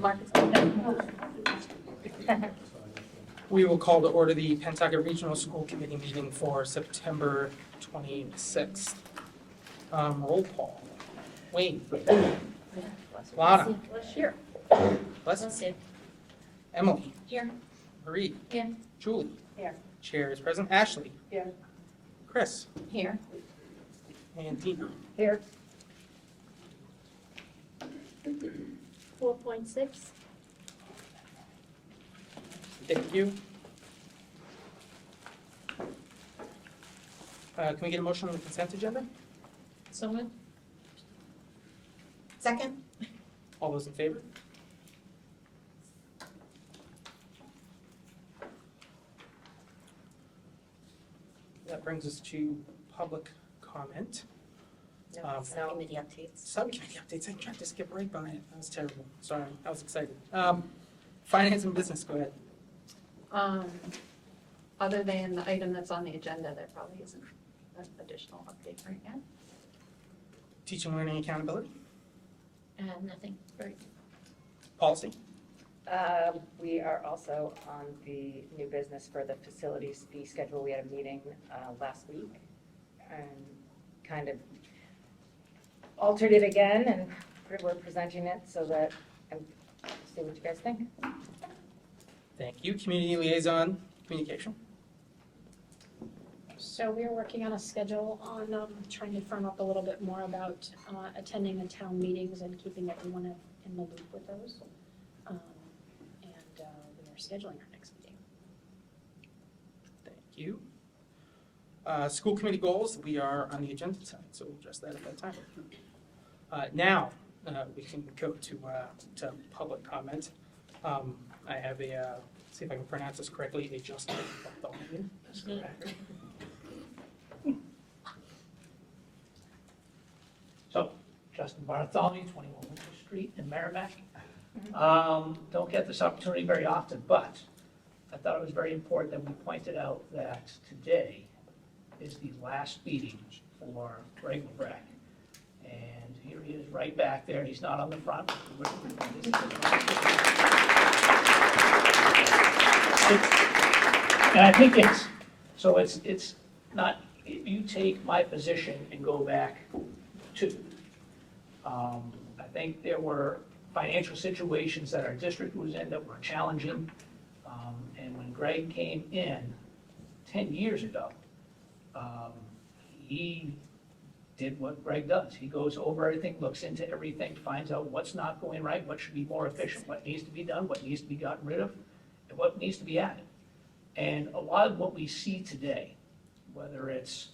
Marcus. We will call to order the Pentucket Regional School Committee meeting for September 26th. Roll call. Wayne. Lana. Here. Leslie. Emily. Here. Marie. Here. Julie. Here. Chair Chair is present. Ashley. Here. Chris. Here. And Dina. Here. 4.6. Thank you. Can we get a motion on the consent agenda? Someone? Second? All those in favor? That brings us to public comment. Subcommittee updates. Subcommittee updates. I tried to skip right by it. That was terrible. Sorry, I was excited. Finance and business, go ahead. Other than the item that's on the agenda, there probably isn't an additional update right now. Teaching, learning, accountability. Nothing. Right. Policy. We are also on the new business for the facilities fee schedule. We had a meeting last week and kind of altered it again, and we're presenting it so that see what you guys think. Thank you. Community liaison communication. So we are working on a schedule on trying to firm up a little bit more about attending the town meetings and keeping everyone in the loop with those. We are scheduling our next meeting. Thank you. School committee goals, we are on the agenda tonight, so we'll address that at that time. Now, we can go to public comment. I have see if I can pronounce this correctly, a Justin Bartholomew. That's correct. So, Justin Bartholomew, 21 Winter Street in Merrimack. Don't get this opportunity very often, but I thought it was very important that we pointed out that today is the last meeting for Greg LeBrecq. And here he is right back there. He's not on the front. And I think it's not, if you take my position and go back to, I think there were financial situations that our district was in that were challenging. And when Greg came in 10 years ago, he did what Greg does. He goes over everything, looks into everything, finds out what's not going right, what should be more efficient, what needs to be done, what needs to be gotten rid of, and what needs to be added. And a lot of what we see today, whether it's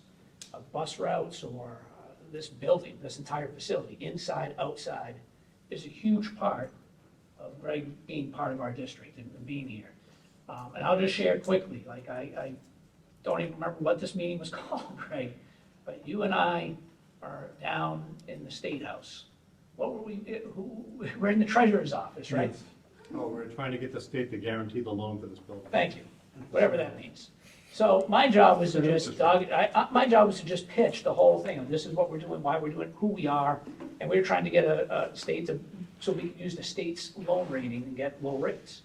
bus routes or this building, this entire facility, inside, outside, is a huge part of Greg being part of our district and being here. And I'll just share quickly, like I don't even remember what this meeting was called, Greg, but you and I are down in the State House. What were we, we're in the treasurer's office, right? Yes. Oh, we're trying to get the state to guarantee the loan for this building. Thank you, whatever that means. So my job was to just, my job was to just pitch the whole thing. This is what we're doing, why we're doing, who we are, and we're trying to get a state to, so we can use the state's loan rating and get low rates.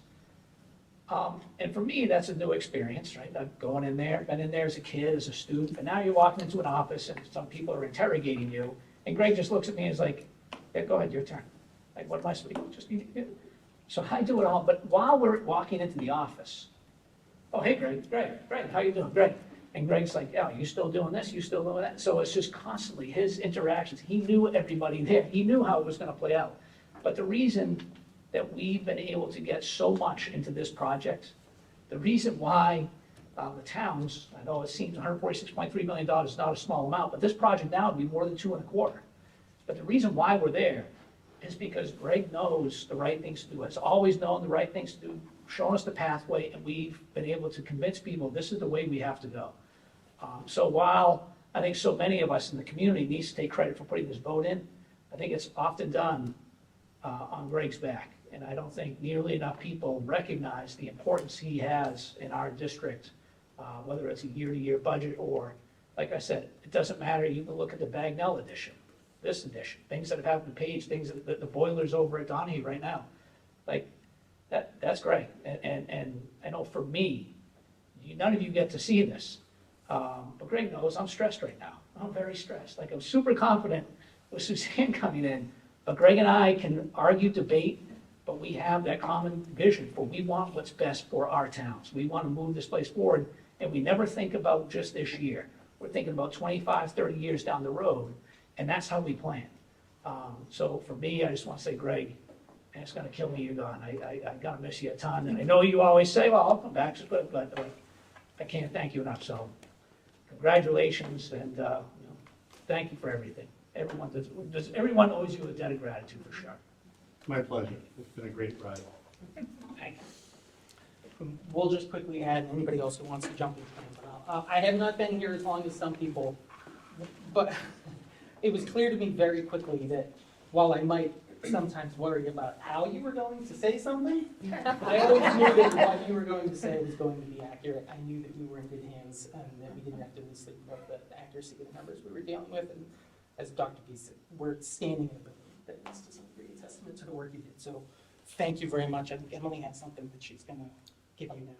And for me, that's a new experience, right? I've going in there, been in there as a kid, as a student, but now you're walking into an office and some people are interrogating you, and Greg just looks at me and is like, yeah, go ahead, your turn. Like, what am I supposed to do? Just need to do? So I do it all, but while we're walking into the office, oh, hey, Greg, how you doing? Greg. And Greg's like, yeah, you still doing this? You still doing that? So it's just constantly his interactions. He knew everybody there. He knew how it was going to play out. But the reason that we've been able to get so much into this project, the reason why the towns, I know it seems $146.3 million is not a small amount, but this project now would be more than 2.25. But the reason why we're there is because Greg knows the right things to do. Has always known the right things to do, shown us the pathway, and we've been able to convince people this is the way we have to go. So while I think so many of us in the community needs to take credit for putting this vote in, I think it's often done on Greg's back. And I don't think nearly enough people recognize the importance he has in our district, whether it's a year-to-year budget or, like I said, it doesn't matter. You can look at the Bagnell edition, this edition, things that have happened to Page, things that the boilers over at Donahue right now. Like, that's great. And I know for me, none of you get to see this, but Greg knows I'm stressed right now. I'm very stressed. Like, I'm super confident with Suzanne coming in, but Greg and I can argue, debate, but we have that common vision for we want what's best for our towns. We want to move this place forward, and we never think about just this year. We're thinking about 25, 30 years down the road, and that's how we plan. So for me, I just want to say, Greg, and it's gonna kill me you're gone. I'm gonna miss you a ton, and I know you always say, well, I'll come back, but I can't thank you enough, so congratulations, and, thank you for everything. Everyone owes you a debt of gratitude, for sure. My pleasure. It's been a great ride. Thank you. We'll just quickly add, anybody else who wants to jump in, but I have not been here as long as some people, but it was clear to me very quickly that while I might sometimes worry about how you were going to say something, I always knew that what you were going to say was going to be accurate. I knew that we were in good hands and that we didn't have to lose sleep about the accuracy of the numbers we were dealing with. And as Dr. B said, we're standing in a building that is to some degree a testament to the work you did. So thank you very much. I think Emily has something that she's going to give you now.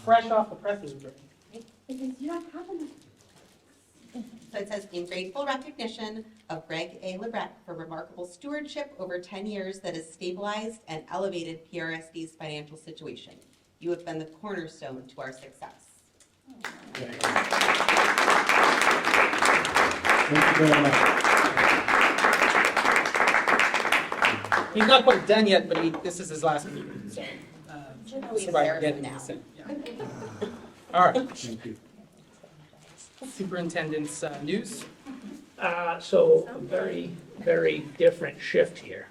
Fresh off the presses, Brittany. Because you don't have enough. So it says, in grateful recognition of Greg A. Lebret for remarkable stewardship over 10 years that has stabilized and elevated PRSD's financial situation. You have been the cornerstone to our success. Thank you very much. He's not quite done yet, but this is his last meeting, so. He's so I there get for it, now. so, yeah. All right, Thank you. superintendent's news. So a very, very different shift here.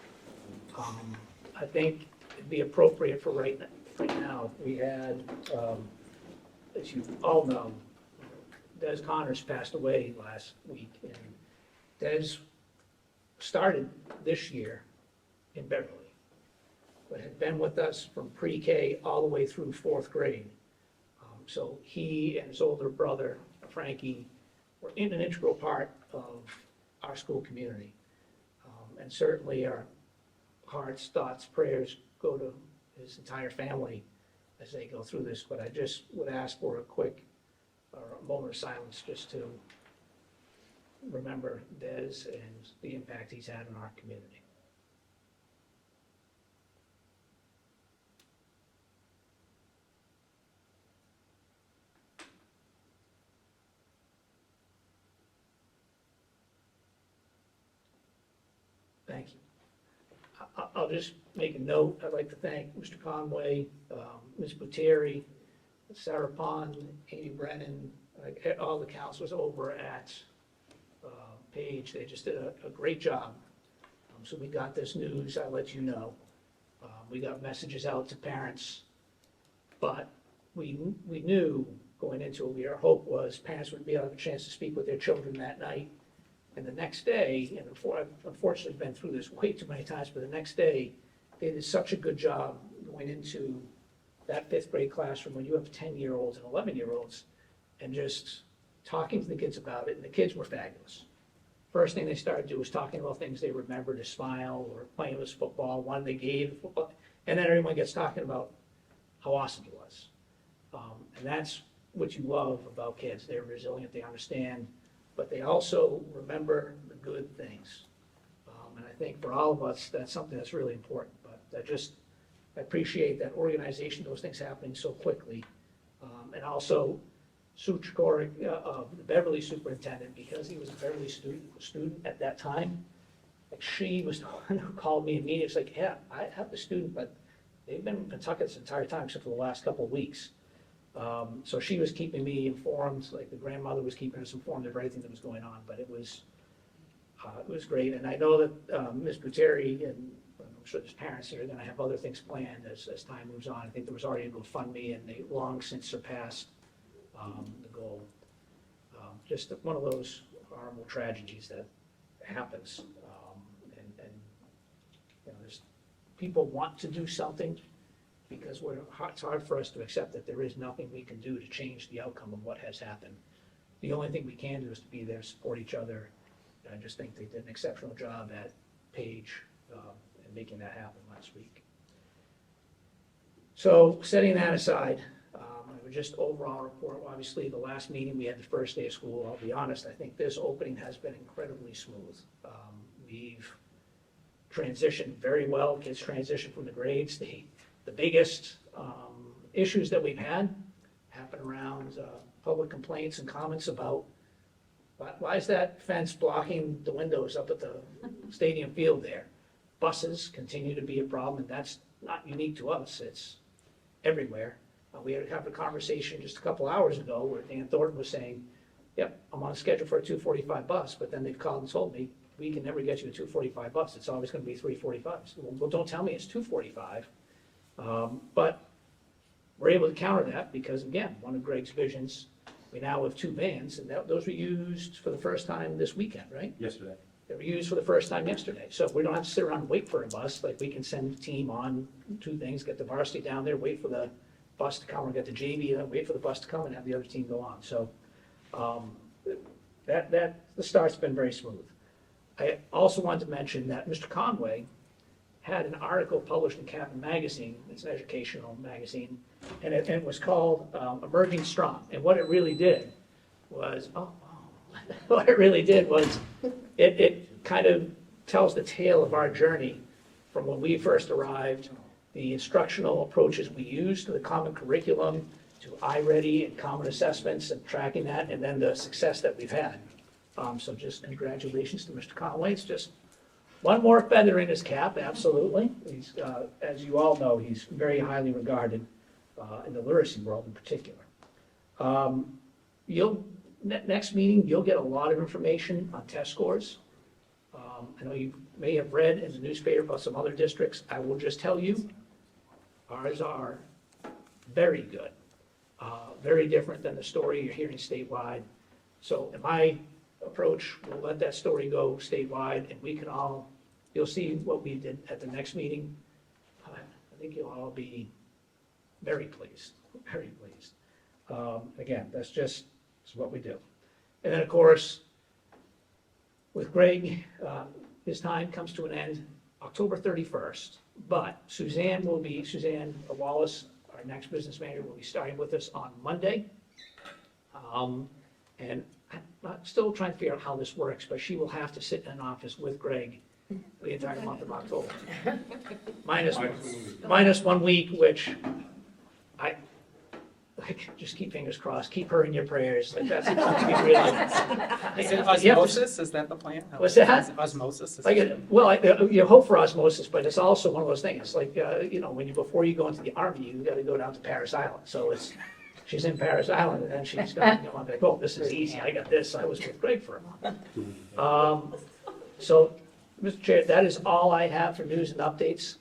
I think it'd be appropriate for right now, if we had, as you all know, Des Connors passed away last week, and Des started this year in Beverly, but had been with us from pre-K all the way through fourth grade. So he and his older brother, Frankie, were an integral part of our school community. And certainly our hearts, thoughts, prayers go to his entire family as they go through this. But I just would ask for a quick, or a moment of silence just to remember Des and the impact he's had on our community. Thank you. I'll just make a note. I'd like to thank Mr. Conway, Ms. Buteri, Sarah Pond, Amy Brennan, all the counselors over at Page. They just did a great job. So we got this news, I'll let you know. We got messages out to parents, but we knew going into it, our hope was parents would be able to have a chance to speak with their children that night. And the next day, and I've unfortunately been through this way too many times, but the next day, they did such a good job going into that fifth grade classroom when you have 10-year-olds and 11-year-olds and just talking to the kids about it, and the kids were fabulous. First thing they started to do was talking about things they remembered, a smile or playing with football, one they gave football, and then everyone gets talking about how awesome he was. And that's what you love about kids. They're resilient, they understand, but they also remember the good things. And I think for all of us, that's something that's really important. But I appreciate that organization, those things happening so quickly. And also Sue Chikorik, the Beverly superintendent, because he was a Beverly student at that time, like she was the one who called me immediately. It's like, yeah, I have the student, but they've been in Pentucket this entire time except for the last couple of weeks. So she was keeping me informed, like the grandmother was keeping us informed of everything that was going on, but it was great. And I know that Ms. Buteri and I'm sure there's parents that are gonna have other things planned as time moves on. I think there was already a GoFundMe and they long since surpassed the goal. Just one of those horrible tragedies that happens. And you know, there's people want to do something, because it's hard for us to accept that there is nothing we can do to change the outcome of what has happened. The only thing we can do is to be there, support each other, I just think they did an exceptional job at Page in making that happen last week. So setting that aside, I would just overall report, obviously, the last meeting, we had the first day of school. I'll be honest, I think this opening has been incredibly smooth. We've transitioned very well, kids transitioned from the grades. The biggest issues that we've had happen around public complaints and comments about why is that fence blocking the windows up at the stadium field there? Buses continue to be a problem, and that's not unique to us, it's everywhere. We had a conversation just a couple hours ago where Dan Thornton was saying, yep, I'm on schedule for a 2:45 bus, but then they've called and told me, we can never get you a 2:45 bus, it's always gonna be 3:45. Well, don't tell me it's 2:45. But we're able to counter that because, again, one of Greg's visions, we now have 2 vans, and those were used for the first time this weekend, right? Yesterday. They were used for the first time yesterday. So we don't have to sit around and wait for a bus, like we can send the team on 2 things, get the varsity down there, wait for the bus to come, or get the JV, wait for the bus to come and have the other team go on. So the start's been very smooth. I also wanted to mention that Mr. Conway had an article published in Kaplan Magazine, it's an educational magazine, and it was called Emerging Strong. And what it really did was, what it really did was, it kind of tells the tale of our journey from when we first arrived, the instructional approaches we used to the common curriculum, to iReady and common assessments and tracking that, and then the success that we've had. So just congratulations to Mr. Conway. It's just one more feather in his cap, absolutely. He's, as you all know, he's very highly regarded in the literacy world in particular. Next meeting, you'll get a lot of information on test scores. I know you may have read in the newspaper about some other districts. I will just tell you, ours are very good, very different than the story you're hearing statewide. So in my approach, we'll let that story go statewide, and we can all, you'll see what we did at the next meeting. I think you'll all be very pleased, very pleased. Again, that's what we do. And then, of course, with Greg, his time comes to an end October 31st, but Suzanne Wallace, our next business manager, will be starting with us on Monday. And I'm still trying to figure out how this works, but she will have to sit in an office with Greg the entire month of October. Minus 1 week, which I just keep fingers crossed, keep her in your prayers. Like that's going to be really. Is it osmosis? Is that the plan? What's that? Is it osmosis? You hope for osmosis, but it's also one of those things. Like before you go into the army, you got to go down to Paris Island. So she's in Paris Island, and then she's going. I'm like, oh, this is easy. I got this. I was with Greg for a month. So, Mr. Chair, that is all I have for news and updates.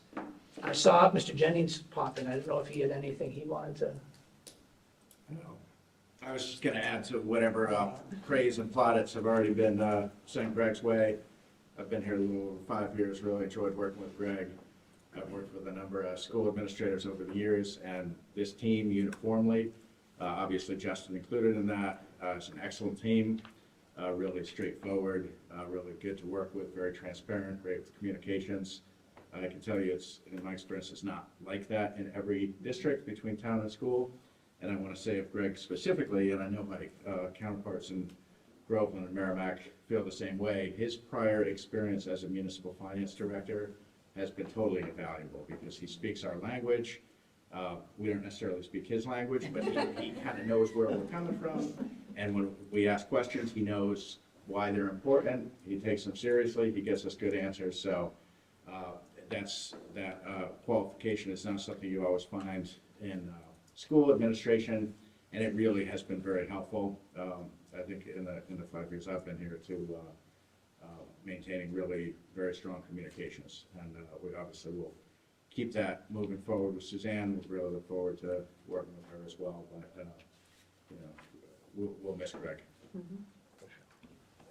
I saw Mr. Jennings pop in. I don't know if he had anything he wanted to. I was just going to add to whatever praise and plaudits have already been sent Greg's way. I've been here a little over 5 years, really enjoyed working with Greg. I've worked with a number of school administrators over the years, and this team uniformly, obviously Justin included in that, is an excellent team, really straightforward, really good to work with, very transparent, great with communications. I can tell you in my experience, it's not like that in every district between town and school. And I want to say of Greg specifically, and I know my counterparts in Groveland and Merrimack feel the same way, his prior experience as a municipal finance director has been totally invaluable because he speaks our language. We don't necessarily speak his language, but he kind of knows where we're coming from. And when we ask questions, he knows why they're important. He takes them seriously. He gives us good answers. So that qualification is not something you always find in school administration, and it really has been very helpful. I think in the 5 years I've been here to maintaining really very strong communications, and we obviously will keep that moving forward with Suzanne. We really look forward to working with her as well. But we'll miss Greg. Mm-hmm.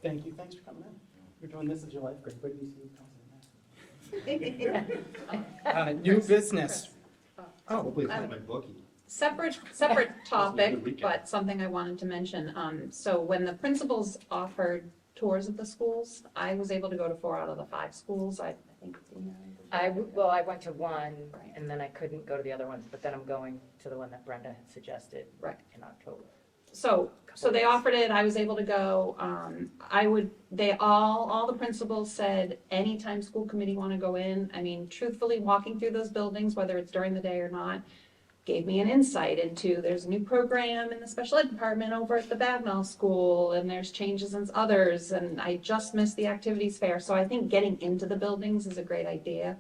Thank you. Thanks for coming in. You're doing this as your life, Greg. Where do you see new business? Oh, Hopefully it's not my bookie. Separate topic, but something I wanted to mention. So when the principals offered tours of the schools. I was able to go to 4 out of the 5 schools. I think, Well, I went to one, Right. and then I couldn't go to the other ones, but then I'm going to the one that Brenda had suggested. Right. In October. So they offered it, I was able to go. All the principals said, anytime school committee want to go in, I mean, truthfully, walking through those buildings, whether it's during the day or not, gave me an insight into, there's a new program in the special ed department over at the Bagnell School, and there's changes in others, and I just missed the activities fair. So I think getting into the buildings is a great idea.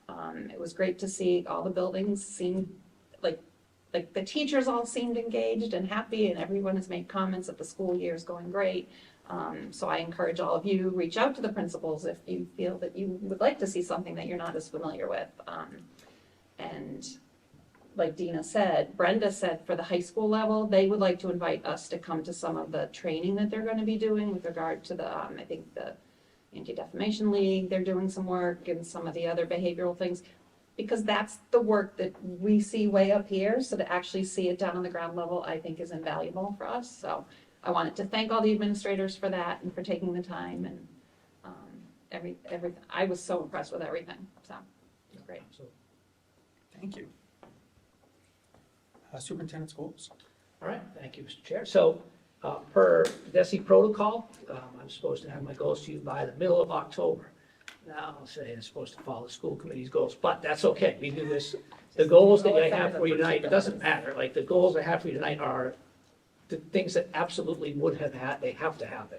It was great to see all the buildings seemed like the teachers all seemed engaged and happy, and everyone has made comments that the school year is going great. So I encourage all of you, reach out to the principals if you feel that you would like to see something that you're not as familiar with. And like Dina said, Brenda said for the high school level, they would like to invite us to come to some of the training that they're going to be doing with regard to the, I think the Anti-Defamation League, they're doing some work, and some of the other behavioral things. Because that's the work that we see way up here, so to actually see it down on the ground level, I think is invaluable for us. So I wanted to thank all the administrators for that and for taking the time, and everything. I was so impressed with everything, so it was great. Thank you. Superintendent's goals. All right, thank you, Mr. Chair. So, per DESI protocol, I'm supposed to have my goals to you by the middle of October. Now, I'll say I'm supposed to follow the school committee's goals, but that's okay. We do this. The goals that I have for you tonight, it doesn't matter. Like, the goals I have for you tonight are the things that absolutely would have had, they have to happen.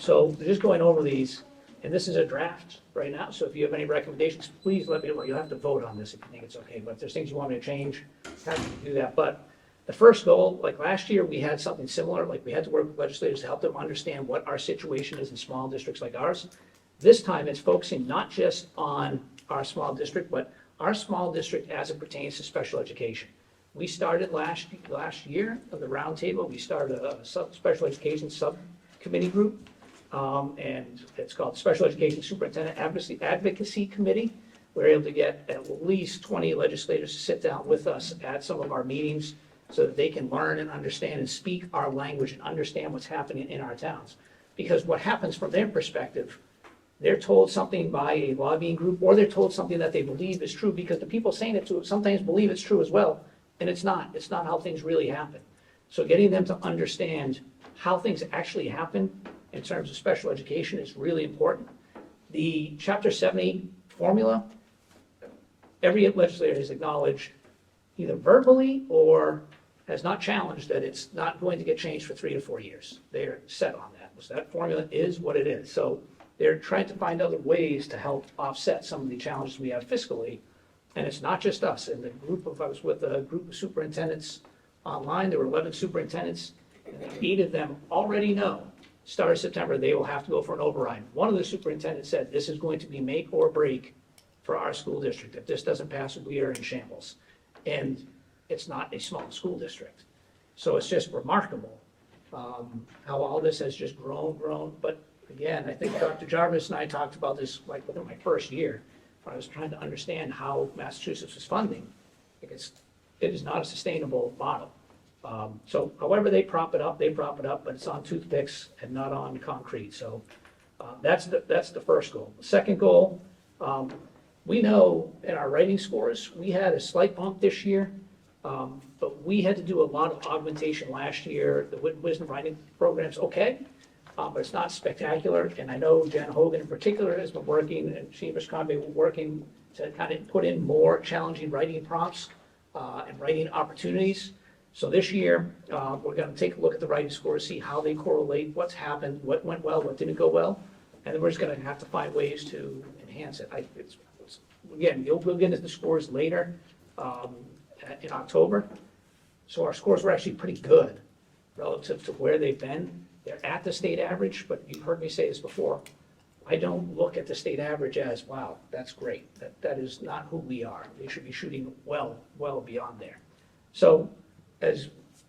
So just going over these, and this is a draft right now, so if you have any recommendations, please let me know. You'll have to vote on this if you think it's okay, but if there's things you want me to change, happy to do that. But the first goal, like last year, we had something similar, like we had to work with legislators to help them understand what our situation is in small districts like ours. This time, it's focusing not just on our small district, but our small district as it pertains to special education. We started last year of the roundtable, we started a special education subcommittee group. And it's called Special Education Superintendent Advocacy Committee. We're able to get at least 20 legislators to sit down with us at some of our meetings so that they can learn and understand and speak our language and understand what's happening in our towns. Because what happens from their perspective, they're told something by a lobbying group, or they're told something that they believe is true, because the people saying it to them sometimes believe it's true as well, and it's not. It's not how things really happen. So getting them to understand how things actually happen in terms of special education is really important. The Chapter 70 formula, every legislator has acknowledged either verbally or has not challenged that it's not going to get changed for 3 to 4 years. They're set on that. So that formula is what it is. So they're trying to find other ways to help offset some of the challenges we have fiscally. And it's not just us. In the group of, I was with a group of superintendents online, there were 11 superintendents, and 8 of them already know start of September, they will have to go for an override. One of the superintendents said, this is going to be make or break for our school district. If this doesn't pass, we are in shambles. And it's not a small school district. So it's just remarkable how all this has just grown. But again, I think Dr. Jarvis and I talked about this like within my first year, when I was trying to understand how Massachusetts was funding, because it is not a sustainable model. So however they prop it up, but it's on toothpicks and not on concrete. So that's the first goal. The second goal, we know in our writing scores, we had a slight bump this year, but we had to do a lot of augmentation last year. The wisdom writing program's okay, but it's not spectacular. And I know Jen Hogan in particular has been working, and Seamus Conway were working to kind of put in more challenging writing prompts and writing opportunities. So this year, we're going to take a look at the writing scores, see how they correlate, what's happened, what went well, what didn't go well, and then we're just going to have to find ways to enhance it. Again, we'll get into the scores later in October. So our scores were actually pretty good relative to where they've been. They're at the state average, but you've heard me say this before. I don't look at the state average as, wow, that's great. That is not who we are. We should be shooting well beyond there. So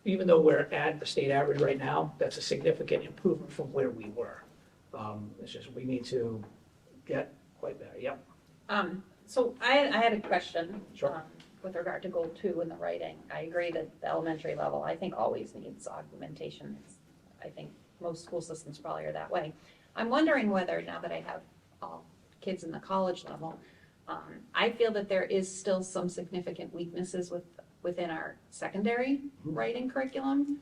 even though we're at the state average right now, that's a significant improvement from where we were. It's just we need to get quite better. Yep. So I had a question. Sure. With regard to goal 2 in the writing. I agree that the elementary level, I think, always needs augmentation. I think most school systems probably are that way. I'm wondering whether, now that I have all kids in the college level, I feel that there is still some significant weaknesses within our secondary writing curriculum.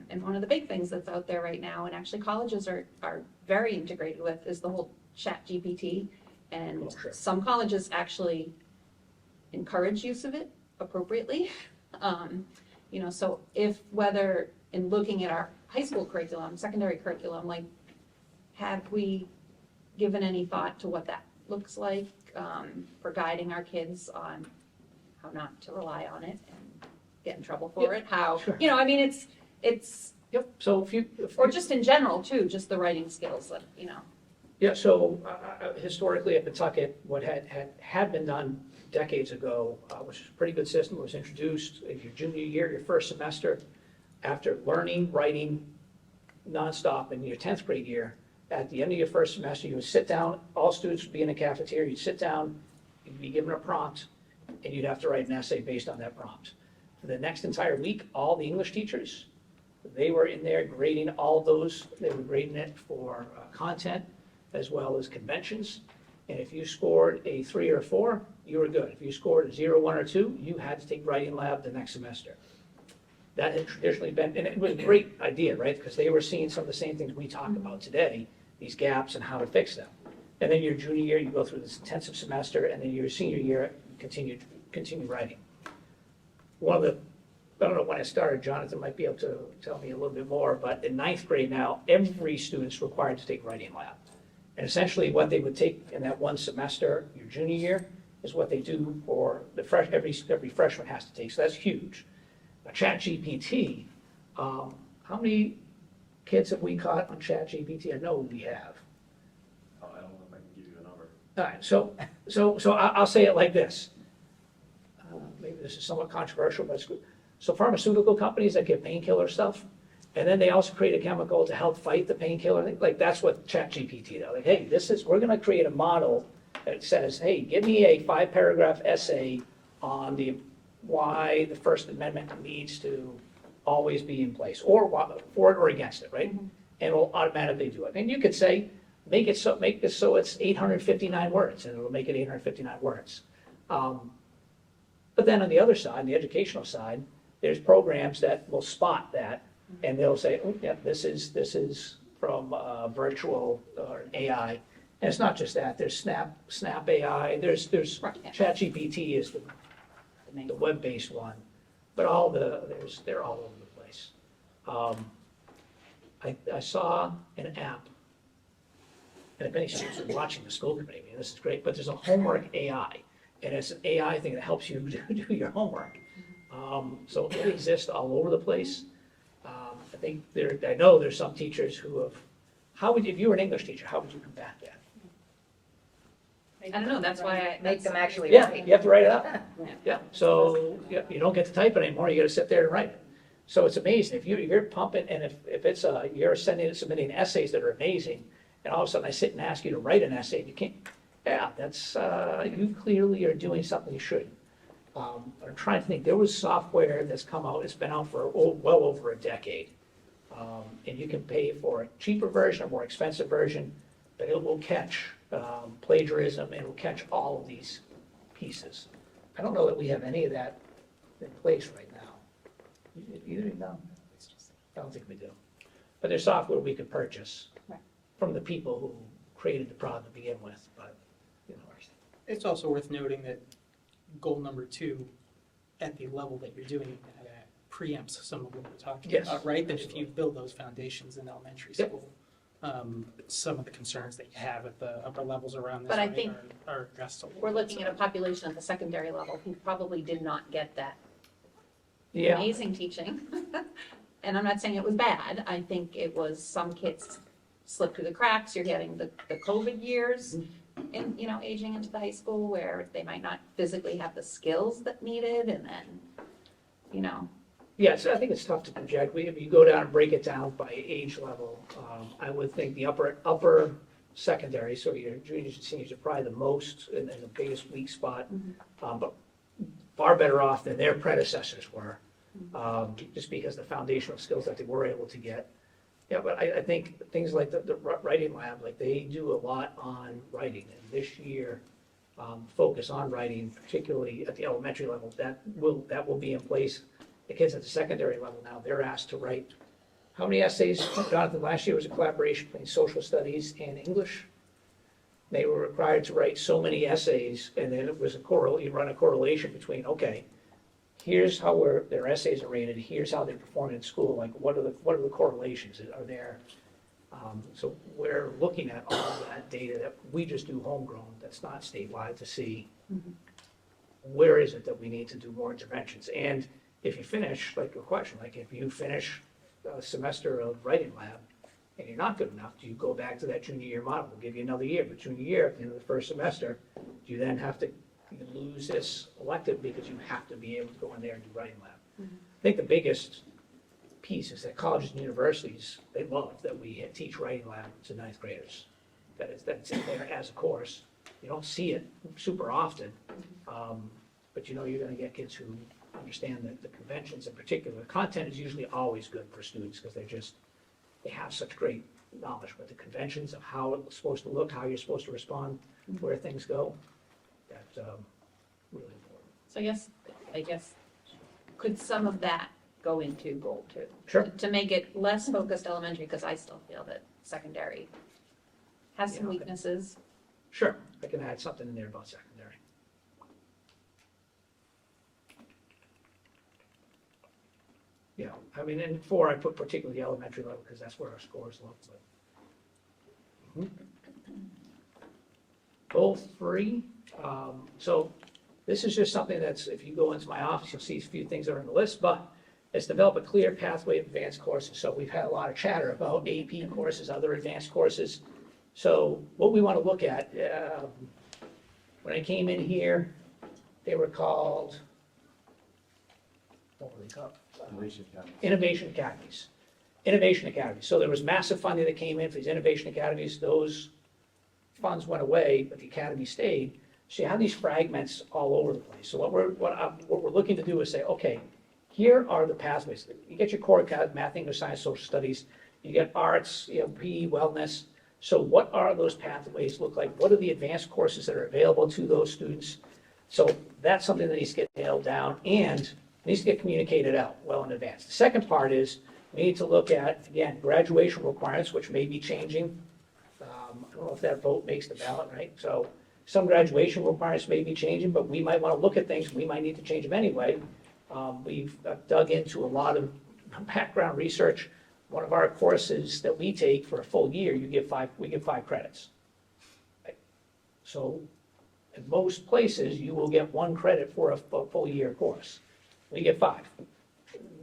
And one of the big things that's out there right now, and actually colleges are very integrated with, is the whole Chat GPT. And Oh, sure. some colleges actually encourage use of it appropriately. So whether in looking at our high school curriculum, secondary curriculum, like, have we given any thought to what that looks like for guiding our kids on how not to rely on it and get in trouble for it? How, sure. it's, Yep, so or just in general too, just the writing skills that, Yeah, so historically at Pentucket, what had been done decades ago, which is a pretty good system, was introduced in your junior year, your first semester, after learning, writing nonstop in your 10th grade year. At the end of your first semester, you would sit down, all students would be in a cafeteria, you'd sit down, you'd be given a prompt, and you'd have to write an essay based on that prompt. For the next entire week, all the English teachers, they were in there grading all of those, they were grading it for content, as well as conventions. And if you scored a 3 or a 4, you were good. If you scored a 0, 1, or 2, you had to take writing lab the next semester. That had traditionally been, and it was a great idea, right? Because they were seeing some of the same things we talk about today, these gaps and how to fix them. And then your junior year, you go through this intensive semester, and then your senior year, continue writing. One of the, I don't know when it started, Jonathan might be able to tell me a little bit more, but in 9th grade now, every student's required to take writing lab. And essentially what they would take in that one semester, your junior year, is what they do for every freshman has to take, so that's huge. Chat GPT, how many kids have we caught on Chat GPT? I know we have. Oh, I don't know if I can give you a number. All right, so I'll say it like this. Maybe this is somewhat controversial, but it's good. So pharmaceutical companies that give painkiller stuff, and then they also create a chemical to help fight the painkiller. Like that's what ChatGPT does. Like, hey, we're going to create a model that says, hey, give me a 5-paragraph essay on why the First Amendment needs to always be in place, or for it or against it, right? And it'll automatically do it. And you could say, make it so it's 859 words, and it'll make it 859 words. But then on the other side, the educational side, there's programs that will spot that, and they'll say, oh, yeah, this is from virtual or AI. And it's not just that, there's Snap AI, there's Right, yeah. ChatGPT is the web-based one, but they're all over the place. I saw an app, and if any students are watching the school committee, I mean, this is great, but there's a homework AI, and it's an AI thing that helps you do your homework. So it exists all over the place. I know there's some teachers who have, if you were an English teacher, how would you combat that? I don't know, that's why Make them actually Yeah, write. you have to write it up. Yeah, so you don't get to type it anymore, you gotta sit there and write it. So it's amazing, if you're pumping, and if it's you're submitting essays that are amazing, and all of a sudden I sit and ask you to write an essay, and you can't, that's, you clearly are doing something you shouldn't. I'm trying to think, there was software that's come out, it's been out for well over a decade. And you can pay for a cheaper version, a more expensive version, but it will catch plagiarism, it will catch all of these pieces. I don't know that we have any of that in place right now. Either of you know? I don't think we do. But there's software we could purchase Right. from the people who created the product to begin with, but, you know. It's also worth noting that goal number 2, at the level that you're doing it at, preempts some of what we're talking Yes. about, right? That if you build those foundations in elementary Yep. school, some of the concerns that you have at the upper levels around this But I right, think are addressed a little we're bit, looking so. at a population at the secondary level who probably did not get that Yeah, amazing teaching. And I'm not saying it was bad, I think it was some kids slipped through the cracks, you're getting the COVID years in, aging into the high school where they might not physically have the skills that needed, and then, yes, I think it's tough to project. If you go down and break it down by age level, I would think the upper secondary, so your juniors and seniors are probably the most and the biggest weak spot, but far better off than their predecessors were, just because the foundational skills that they were able to get. Yeah, but I think things like the writing lab, like they do a lot on writing. And this year, focus on writing, particularly at the elementary level, that will be in place. The kids at the secondary level now, they're asked to write, how many essays, Jonathan, last year was a collaboration between social studies and English. They were required to write so many essays, and then it was you run a correlation between, okay, here's how their essays are rated, here's how they perform in school, like what are the correlations are there? So we're looking at all of that data that we just do homegrown, that's not statewide, to see where is it that we need to do more interventions. And if you finish, like your question, like if you finish a semester of writing lab and you're not good enough, do you go back to that junior year model? We'll give you another year, but junior year, at the end of the first semester, do you then have to lose this elective because you have to be able to go in there and do writing lab? I think the biggest piece is that colleges and universities, they love that we teach writing lab to ninth graders. That's in there as a course. You don't see it super often, but you know you're gonna get kids who understand that the conventions in particular, the content is usually always good for students because they have such great knowledge, but the conventions of how it's supposed to look, how you're supposed to respond, where things go, that's really important. So I guess, could some of that go into goal 2? Sure. To make it less focused elementary, because I still feel that secondary has some Yeah, okay. weaknesses. Sure, I can add something in there about secondary. Yeah, I mean, in 4, I put particularly the elementary level, because that's where our scores look, but. Goal 3, so this is just something that's, if you go into my office, you'll see a few things that are on the list, but it's develop a clear pathway of advanced courses. So we've had a lot of chatter about AP courses, other advanced courses. So what we want to look at, when I came in here, they were called, what were they called? Innovation Academies. Innovation Academies. So there was massive funding that came in for these Innovation Academies. Those funds went away, but the academy stayed. So you have these fragments all over the place. So what we're looking to do is say, okay, here are the pathways. You get your core math, English, science, social studies. You get arts, you have PE, wellness. So what are those pathways look like? What are the advanced courses that are available to those students? So that's something that needs to get nailed down and needs to get communicated out well in advance. The second part is we need to look at, again, graduation requirements, which may be changing. I don't know if that vote makes the ballot, right? So some graduation requirements may be changing, but we might want to look at things. We might need to change them anyway. We've dug into a lot of background research. One of our courses that we take for a full year, we give 5 credits. Right? So in most places, you will get 1 credit for a full year course. We get 5.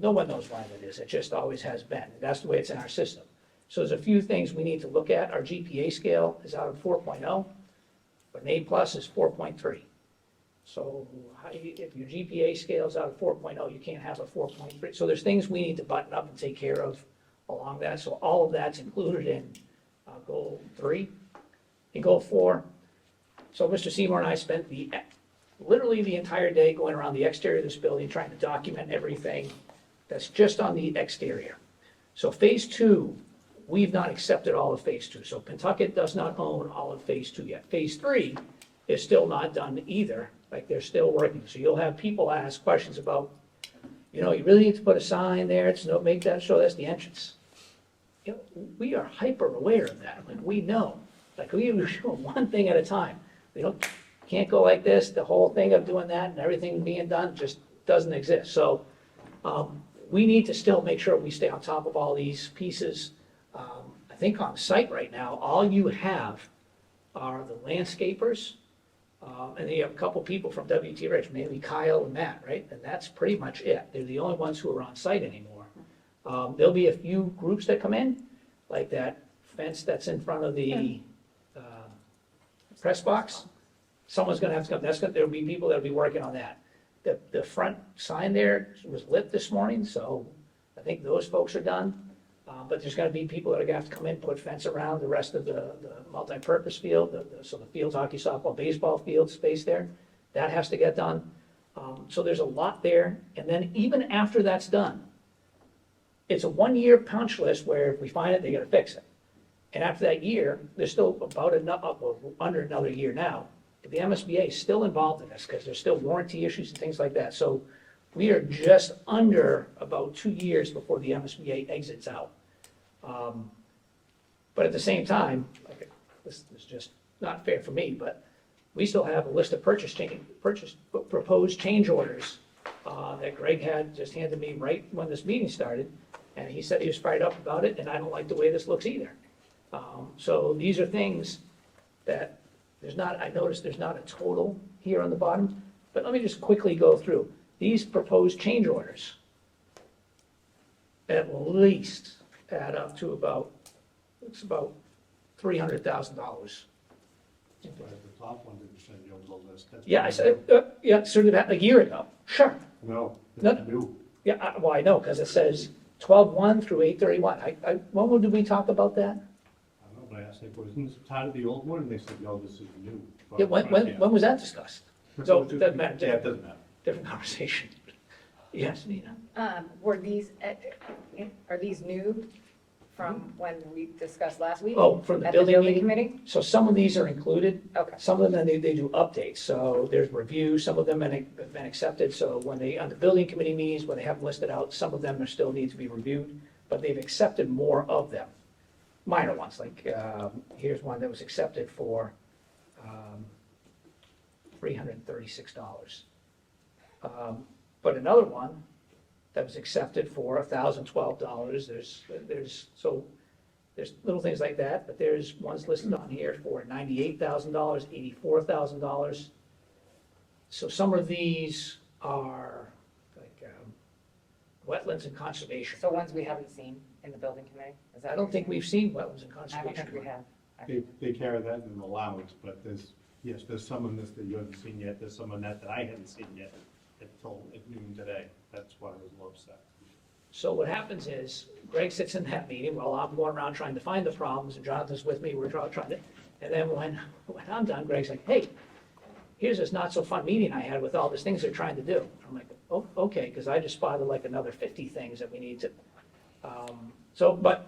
No one knows why that is. It just always has been. That's the way it's in our system. So there's a few things we need to look at. Our GPA scale is out of 4.0, but an A+ is 4.3. So if your GPA scale is out of 4.0, you can't have a 4.3. So there's things we need to button up and take care of along that. So all of that's included in goal 3. In goal 4, so Mr. Seymour and I spent literally the entire day going around the exterior of this building, trying to document everything that's just on the exterior. So phase 2, we've not accepted all of phase 2. So Pentucket does not own all of phase 2 yet. Phase 3 is still not done either. Like they're still working. So you'll have people ask questions about, you really need to put a sign there to make that show that's the entrance. We are hyper aware of that. Like we know. Like we're doing one thing at a time. Can't go like this. The whole thing of doing that and everything being done just doesn't exist. So we need to still make sure we stay on top of all these pieces. I think on site right now, all you have are the landscapers, and then you have a couple people from WT Rich, mainly Kyle and Matt, right? And that's pretty much it. They're the only ones who are on site anymore. There'll be a few groups that come in, like that fence that's in front of the press box. Someone's gonna have to come, there'll be people that'll be working on that. The front sign there was lit this morning, so I think those folks are done. But there's gonna be people that are gonna have to come in, put fence around the rest of the multi-purpose field, so the fields, hockey, softball, baseball field space there, that has to get done. So there's a lot there, and then even after that's done, it's a 1-year punch list where if we find it, they gotta fix it. And after that year, there's still about under another year now. The MSBA is still involved in this because there's still warranty issues and things like that. So we are just under about 2 years before the MSBA exits out. But at the same time, like, this is just not fair for me, but we still have a list of proposed change orders that Greg had just handed me right when this meeting started. And he said he was fired up about it, and I don't like the way this looks either. So these are things that I noticed there's not a total here on the bottom, but let me just quickly go through. These proposed change orders at least add up to about $300,000. Right, the top one didn't send you over the list. That's Yeah, I brand said, yeah, sort of a year ago, sure. new. No, No, it's new. Yeah, well, I know, because it says 12/1 through 8/31. When did we talk about that? I don't know, but I asked, like, wasn't this part of the old one? And they said, no, this is new. Yeah, when was that discussed? So, doesn't matter. Yeah, it doesn't matter. Different conversation. Yes, Nina? Were these, are these new from when we discussed last week? Oh, from the At the building building meeting? committee? So some of these are included. Okay. Some of them, they do updates, so there's reviews, some of them have been accepted, so when on the building committee meetings, when they have them listed out, some of them are still need to be reviewed, but they've accepted more of them. Minor ones, like, here's one that was accepted for $336. But another one that was accepted for $1,012, there's little things like that, but there's ones listed on here for $98,000, $84,000. So some of these are like wetlands and conservation. So ones we haven't seen in the building committee? Is that I don't what think you're we've seen wetlands and saying? I don't conservation. think we have. They carry that in an allowance, but there's some on this that you haven't seen yet. There's some on that I hadn't seen yet until at noon today. That's why I was a little upset. So what happens is, Greg sits in that meeting while I'm going around trying to find the problems, and Jonathan's with me, we're trying to, and then when I'm done, Greg's like, hey, here's this not-so-fun meeting I had with all these things they're trying to do. I'm like, oh, okay, because I just spotted like another 50 things that we need to, but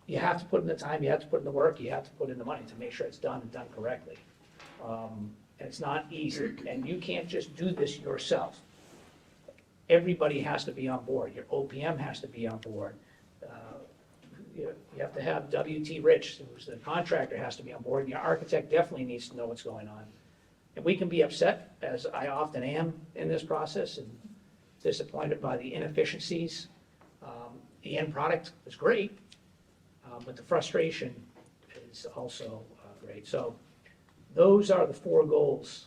you have to put in the time, you have to put in the work, you have to put in the money to make sure it's done and done correctly. And it's not easy, and you can't just do this yourself. Everybody has to be on board. Your OPM has to be on board. You have to have WT Rich, who's the contractor, has to be on board, and your architect definitely needs to know what's going on. And we can be upset, as I often am in this process, and disappointed by the inefficiencies. The end product is great, but the frustration is also great. So those are the 4 goals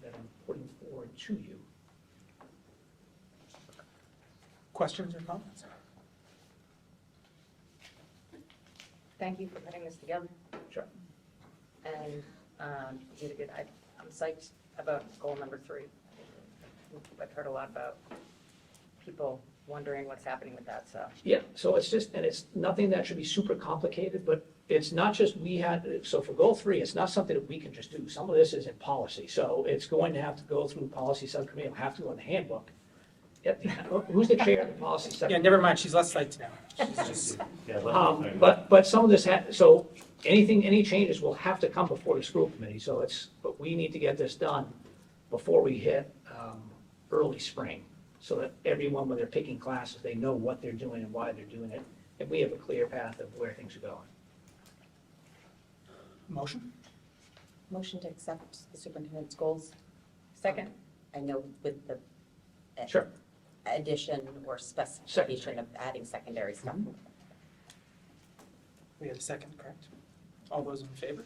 that I'm putting forward to you. Questions or comments? Thank you for putting this together. Sure. And you did a good, I'm psyched about goal number 3. I've heard a lot about people wondering what's happening with that, so. Yeah, so it's just, and it's nothing that should be super complicated, but it's not just so for goal 3, it's not something that we can just do. Some of this is in policy, so it's going to have to go through policy subcommittee, it'll have to go in the handbook. Who's the chair of the policy Yeah, subcommittee? never mind, she's less psyched now. She's just, Yeah, But some of this, so any changes will have to come before the school committee, so but we need to get this done before we hit early spring, so that everyone, when they're picking classes, they know what they're doing and why they're doing it, and we have a clear path of where things are going. motion? Motion to accept the superintendent's goals. Second? I know with the Sure. addition or specification of adding secondary stuff. We have a second, correct? All those in favor?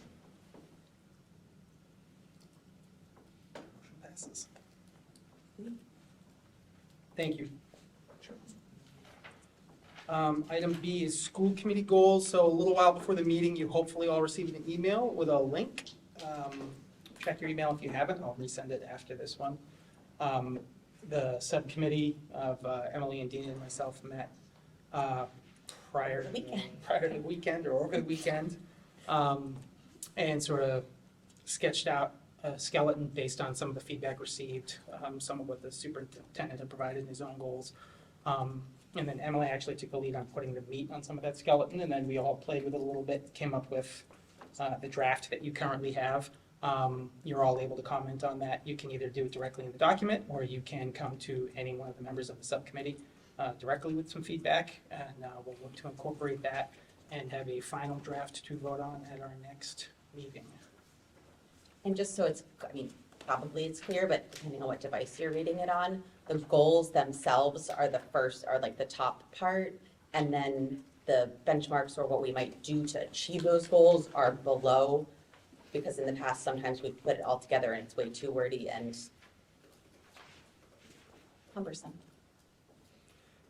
Motion passes. Thank you. Item B is school committee goals. So a little while before the meeting, you hopefully all received an email with a link. Check your email if you haven't. I'll resend it after this one. The subcommittee of Emily and Dean and myself met prior to the weekend or over the weekend, and sort of sketched out a skeleton based on some of the feedback received, some of what the superintendent had provided in his own goals. And then Emily actually took the lead on putting the meat on some of that skeleton, and then we all played with it a little bit, came up with the draft that you currently have. You're all able to comment on that. You can either do it directly in the document, or you can come to any one of the members of the subcommittee directly with some feedback, and we'll look to incorporate that and have a final draft to vote on at our next meeting. And just so it's, I mean, probably it's clear, but depending on what device you're reading it on, the goals themselves are like the top part, and then the benchmarks or what we might do to achieve those goals are below, because in the past, sometimes we put it all together and it's way too wordy and cumbersome.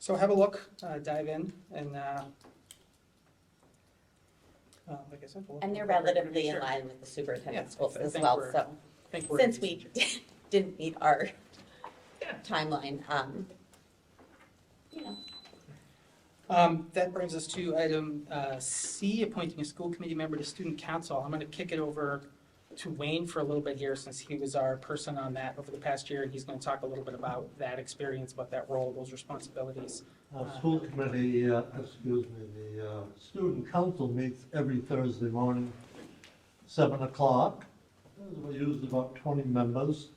So have a look, dive in, and like I said, we'll And they're incorporate it, relatively in sure. line with the superintendent's Yeah, goals I as think well, we're- so I think we're since in we decent shape. didn't meet our timeline, you know. That brings us to item C, appointing a school committee member to student council. I'm going to kick it over to Wayne for a little bit here, since he was our person on that over the past year, and he's going to talk a little bit about that experience, about that role, those responsibilities. School committee, the student council meets every Thursday morning, 7 o'clock. We usually about 20 members,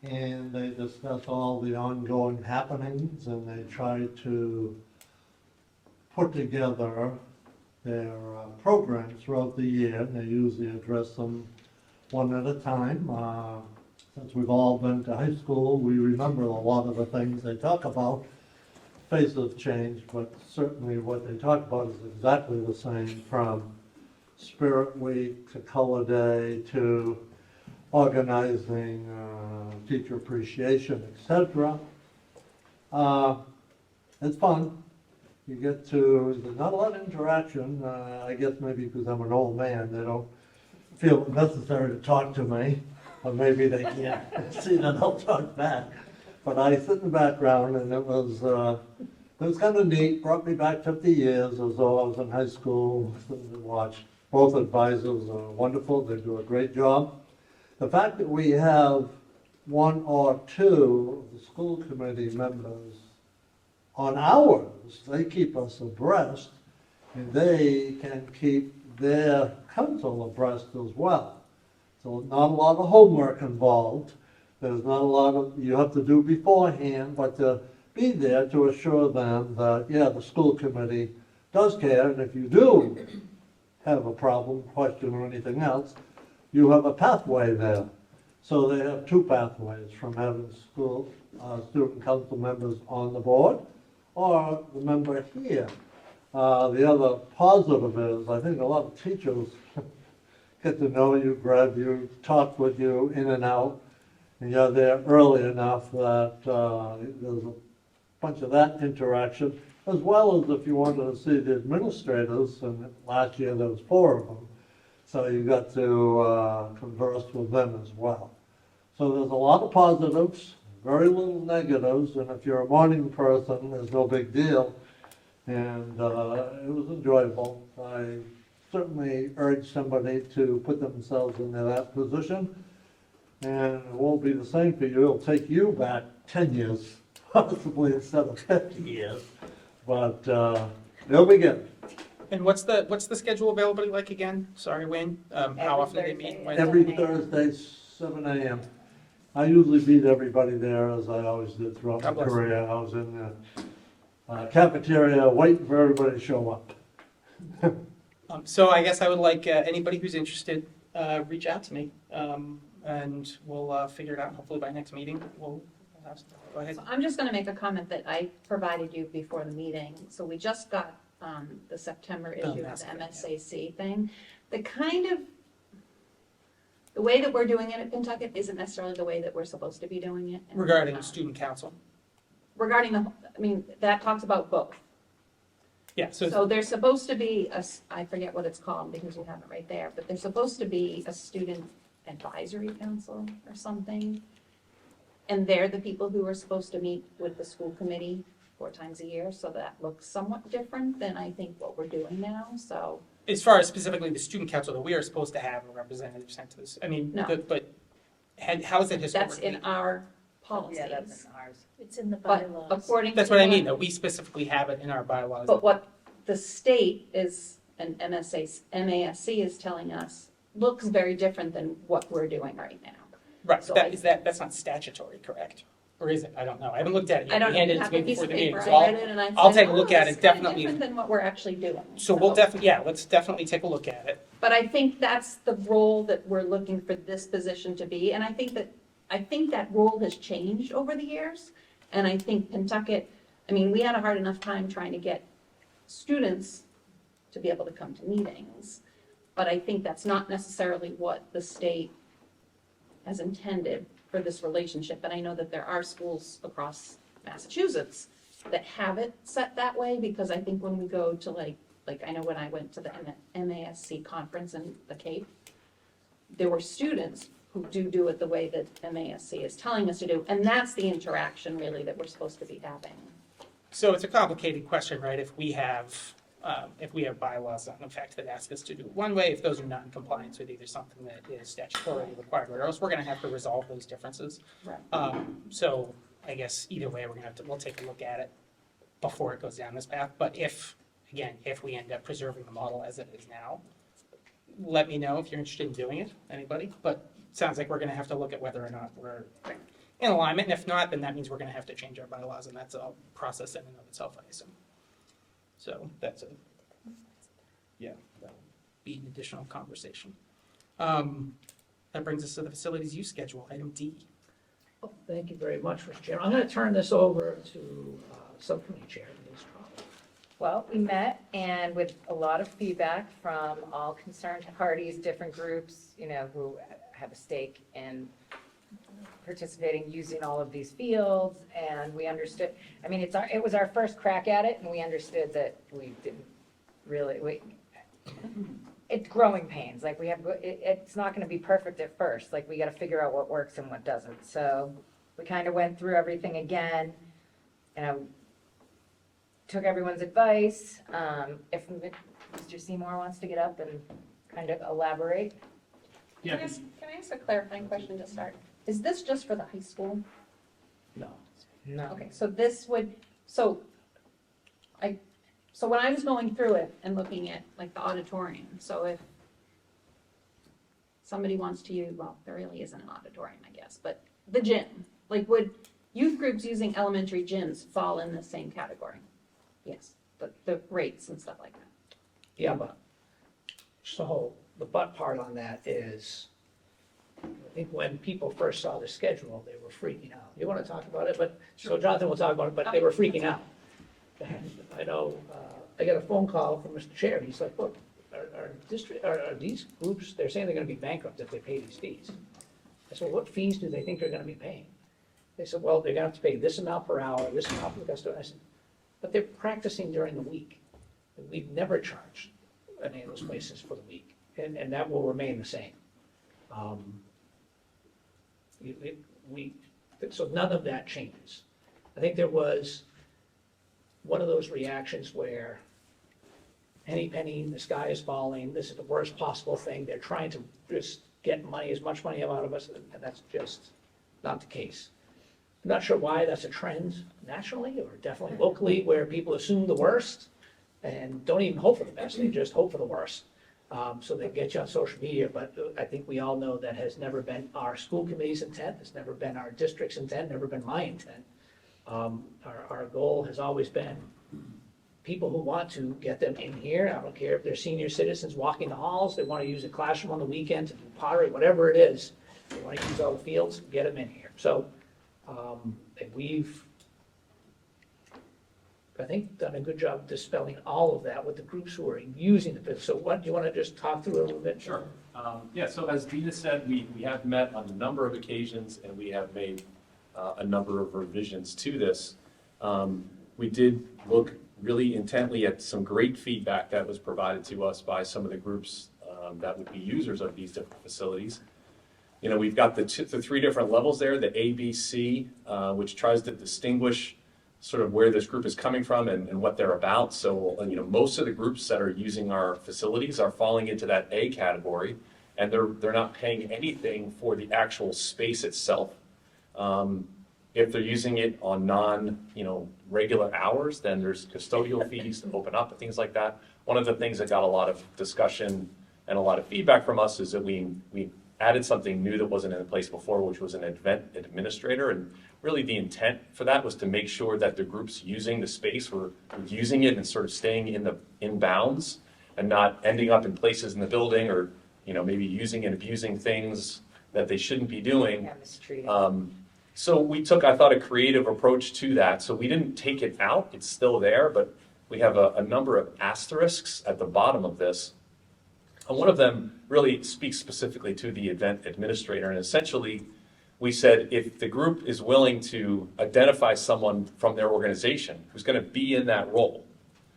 and they discuss all the ongoing happenings, and they try to put together their programs throughout the year, and they usually address them one at a time. Since we've all been to high school, we remember a lot of the things they talk about. Faces have changed, but certainly what they talk about is exactly the same, from Spirit Week to Color Day to organizing teacher appreciation, etc. It's fun. You get to, there's not a lot of interaction. I guess maybe because I'm an old man, they don't feel it necessary to talk to me, or maybe they can't see that I'll talk back. But I sit in the background, and it was kind of neat. Brought me back 50 years, as though I was in high school. Sitting to watch. Both advisors are wonderful. They do a great job. The fact that we have one or two of the school committee members on ours, they keep us abreast, and they can keep their council abreast as well. So not a lot of homework involved. There's not a lot of, you have to do beforehand, but to be there to assure them that, yeah, the school committee does care, and if you do have a problem, question, or anything else, you have a pathway there. So they have two pathways, from having student council members on the board, or the member here. The other positive is, I think a lot of teachers get to know you, grab you, talk with you in and out, and you're there early enough that there's a bunch of that interaction, as well as if you wanted to see the administrators, and last year there was 4 of them, so you got to converse with them as well. So there's a lot of positives, very little negatives, and if you're a morning person, there's no big deal. And it was enjoyable. I certainly urge somebody to put themselves into that position. And it won't be the same for you. It'll take you back 10 years, possibly, instead of 50 years. But it'll be good. And what's the schedule availability like again? Sorry, Wayne. How often do they meet? Thursday. When? Every Thursday, 7 a.m. I usually beat everybody there, as I always did throughout my God bless you. career. I was in the cafeteria waiting for everybody to show up. So I guess I would like anybody who's interested, reach out to me, and we'll figure it out. Hopefully by next meeting, we'll have some. Go ahead. So I'm just gonna make a comment that I provided you before the meeting. So we just got the September issue of the that's good, yeah. MSAC thing. The way that we're doing it at Pentucket isn't necessarily the way that we're supposed to be doing it. And, Regarding student council. Regarding that talks about both. Yeah, So there's supposed to be I forget what it's called because you have it right there, but there's supposed to be a student advisory council or something. And they're the people who are supposed to meet with the school committee 4 times a year, so that looks somewhat different than I think what we're doing now, so. as far as specifically the student council, that we are supposed to have a representative sent to this. I mean, No. but how is it historically? That's in our policies. Yeah, that's in ours. It's in the But bylaws. according to That's what I what- mean, though, we specifically have it in our bylaws. But what the state is, and MASC is telling us, looks very different than what we're doing right now. Right, so that's not statutory, correct? Or is it? I don't know. I haven't looked at it I yet. don't You handed it have to a me piece before of the meeting, paper, so I read it and I said, I'll take a look at this it, is kinda definitely. different than what we're actually doing. So we'll definitely, yeah, let's definitely take a look at it. But I think that's the role that we're looking for this position to be, and I think that role has changed over the years. And I think Pentucket, I mean, we had a hard enough time trying to get students to be able to come to meetings. But I think that's not necessarily what the state has intended for this relationship. And I know that there are schools across Massachusetts that have it set that way, because I think when we go to like I know when I went to the MASC conference in the Cape, there were students who do it the way that MASC is telling us to do. And that's the interaction really that we're supposed to be having. So it's a complicated question, right? If we have bylaws in effect that ask us to do it one way, if those are not in compliance with either something that is statutorily required, or else we're gonna have to resolve those differences. Right. So I guess either way, we'll take a look at it before it goes down this path. But if we end up preserving the model as it is now, let me know if you're interested in doing it, anybody. But it sounds like we're gonna have to look at whether or not we're in alignment, and if not, then that means we're gonna have to change our bylaws, and that's a process in and of itself, I assume. So that'll be an additional conversation. That brings us to the facilities use schedule, item D. Oh, thank you very much, Mr. Chairman. I'm going to turn this over to Subcommittee Chair, Ms. Crawford. Well, we met and with a lot of feedback from all concerned parties, different groups, who have a stake in participating, using all of these fields, and we understood, it was our first crack at it, and we understood that we didn't really, it's growing pains, it's not gonna be perfect at first, we gotta figure out what works and what doesn't, so we kind of went through everything again, took everyone's advice. If Mr. Seymour wants to get up and kind of elaborate. Can I ask a clarifying question to start? Is this just for the high school? No. No. Okay, so this would, so when I was going through it and looking at the auditorium, so if somebody wants to use, well, there really isn't an auditorium, I guess, but the gym, would youth groups using elementary gyms fall in the same category? Yes, the rates and stuff like that. Yeah, but, so the but part on that is, I think when people first saw the schedule, they were freaking out. You want to talk about it, but, so Jonathan will talk about it, but they were freaking out. And I know, I got a phone call from Mr. Chair, he's like, look, are these groups, they're saying they're gonna be bankrupt if they pay these fees. I said, well, what fees do they think they're gonna be paying? They said, well, they're gonna have to pay this amount per hour, this amount per custodian. I said, but they're practicing during the week. We've never charged any of those places for the week, and that will remain the same. So none of that changes. I think there was one of those reactions where penny, the sky is falling, this is the worst possible thing, they're trying to just get money, as much money out of us, and that's just not the case. I'm not sure why that's a trend nationally, or definitely locally, where people assume the worst and don't even hope for the best, they just hope for the worst. So they get you on social media, but I think we all know that has never been our school committee's intent, it's never been our district's intent, never been my intent. Our goal has always been people who want to get them in here. I don't care if they're senior citizens walking the halls, they want to use a classroom on the weekend to do pottery, whatever it is. They want to use all the fields, get them in here. So we've, I think, done a good job dispelling all of that with the groups who are using the, so what, do you want to just talk through it a little bit? Sure. Yeah, so as Dina said, we have met on a number of occasions and we have made a number of revisions to this. We did look really intently at some great feedback that was provided to us by some of the groups that would be users of these different facilities. We've got the three different levels there, the A, B, C, which tries to distinguish sort of where this group is coming from and what they're about. So, most of the groups that are using our facilities are falling into that A category, and they're not paying anything for the actual space itself. If they're using it on regular hours, then there's custodial fees to open up and things like that. One of the things that got a lot of discussion and a lot of feedback from us is that we added something new that wasn't in place before, which was an event administrator. And really the intent for that was to make sure that the groups using the space were using it and sort of staying in bounds and not ending up in places in the building or, maybe using and abusing things that they shouldn't be doing. Yeah, mistreated. So we took, I thought, a creative approach to that. So we didn't take it out, it's still there, but we have a number of asterisks at the bottom of this. And one of them really speaks specifically to the event administrator. And essentially, we said if the group is willing to identify someone from their organization who's going to be in that role.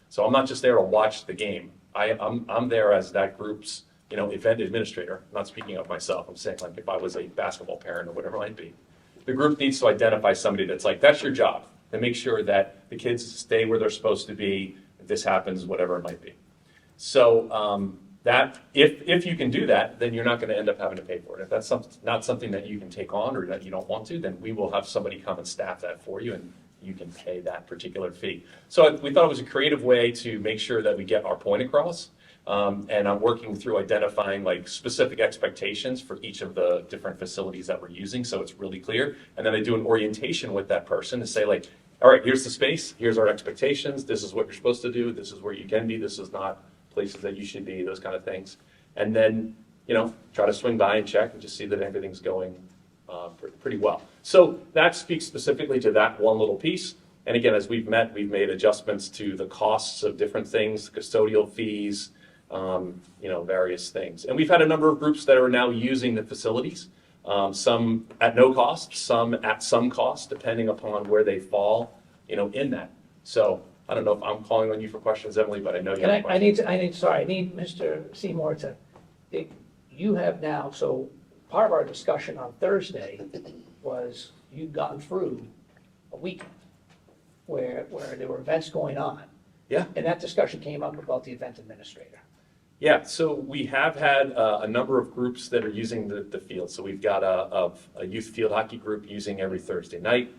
So I'm not just there to watch the game. I'm there as that group's event administrator. I'm not speaking of myself. I'm saying like if I was a basketball parent or whatever it might be. The group needs to identify somebody that's like, that's your job, to make sure that the kids stay where they're supposed to be, if this happens, whatever it might be. So that if you can do that, then you're not going to end up having to pay for it. If that's not something that you can take on or that you don't want to, then we will have somebody come and staff that for you, and you can pay that particular fee. So we thought it was a creative way to make sure that we get our point across. And I'm working through identifying like specific expectations for each of the different facilities that we're using, so it's really clear. And then I do an orientation with that person to say like, all right, here's the space, here's our expectations, this is what you're supposed to do, this is where you can be, this is not places that you should be, those kind of things. And then, try to swing by and check and just see that everything's going pretty well. So that speaks specifically to that one little piece. And again, as we've made adjustments to the costs of different things, custodial fees, various things. And we've had a number of groups that are now using the facilities, some at no cost, some at some cost, depending upon where they fall, in that. So I don't know if I'm calling on you for questions, Emily, but I know you have questions. I need Mr. Seymour you have now, so part of our discussion on Thursday was you'd gone through a weekend where there were events going on. Yeah. And that discussion came up about the event administrator. Yeah, so we have had a number of groups that are using the field. So we've got a youth field hockey group using every Thursday night.